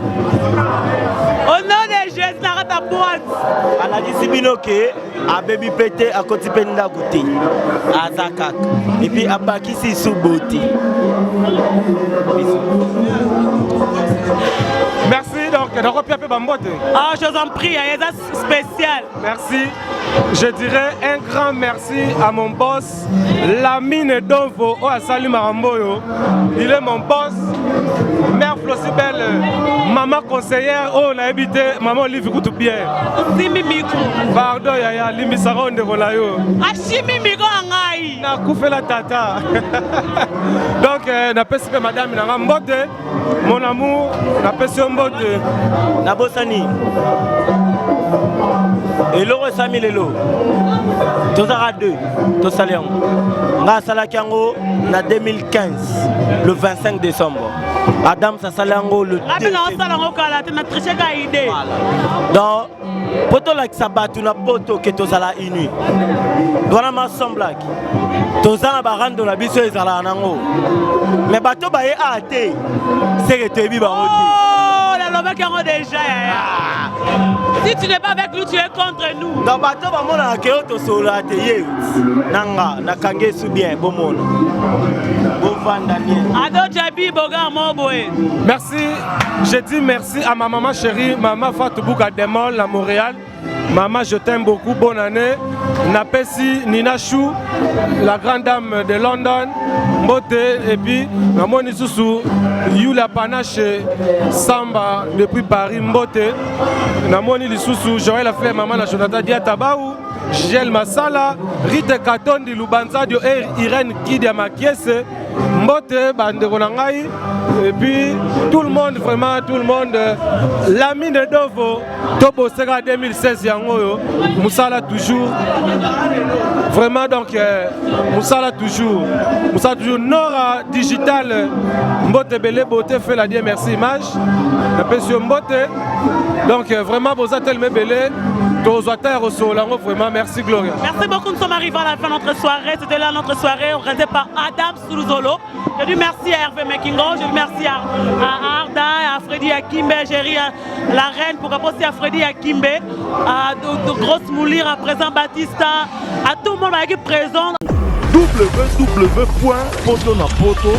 au nom de Jésus na ta boîte alakisi bino ke abebi pete akoti pe ndako te aza kaka et puis abakisi su beauté. Merci donc je vous en prie, c'est spécial. Merci. Je dirais un grand merci à mon boss, Lamine Donvo, oh Salut Maramboyo. Il est mon boss. Mère Flosibel, maman conseillère, oh on a habité, maman Olivier Koutoubier. Pardon, yaya, Limbi Saron de Volayo. Achimi Migo Angaï. Na koufé la tata. Donc, na pesi madame na mbote, mon amour, na pesi mbote. Na bosani. Et l'euro Sami Lelo. Tozara 2, Tosalian. Nga Salakiango, na 2015, le 25 décembre. Adam Sasalango le 2. Donc, poto like sabatu na poto ke tozala inu. Dona ma semblak. Tozala barando na biso ezala nango. Mais bato baye ate. C'est que tu bi ba oti. Oh, la loba kango déjà. Si tu n'es pas avec nous, tu es contre nous. Dans bato ba mona ke to solo ate ye. Nanga na kange su bien bomona. Ado Djabi Boga Moboé. Merci, je dis merci à ma maman chérie, maman Fatou Bouga Demol à Montréal. Maman, je t'aime beaucoup, bonne année. Napesi Nina Chou, la grande dame de London, Mbote, et puis Namoni Soussou, Yula Panache, Samba depuis Paris, Mbote, Namoni Soussou, Joël Affaire, maman, la Jonathan Diatabaou, Gilles Massala, Rite Katondi, Lubanzadio et Irène Kidia Makiese, Mbote, Bandeko Nangai, et puis tout le monde, vraiment tout le monde, l'ami de Dovo, Tobo Sega 2016, Yangoyo, Moussala toujours, vraiment donc Moussala toujours, Nora Digital, Mbote Bele Bote fait la dire merci image, monsieur Mbote, donc vraiment Bozatel Mebele, vraiment merci Gloria. Merci beaucoup, nous sommes arrivés à la fin de notre soirée, c'était là notre soirée organisée par Adam Soulzolo. Je dis merci à Hervé Mekingo, je dis merci à Arda, à Freddy Akimbe, Géry, la reine, pourquoi pas aussi à Freddy Akimbe, à de grosses Moulir, à présent Batista, à tout le monde qui est présent. www.potonapoto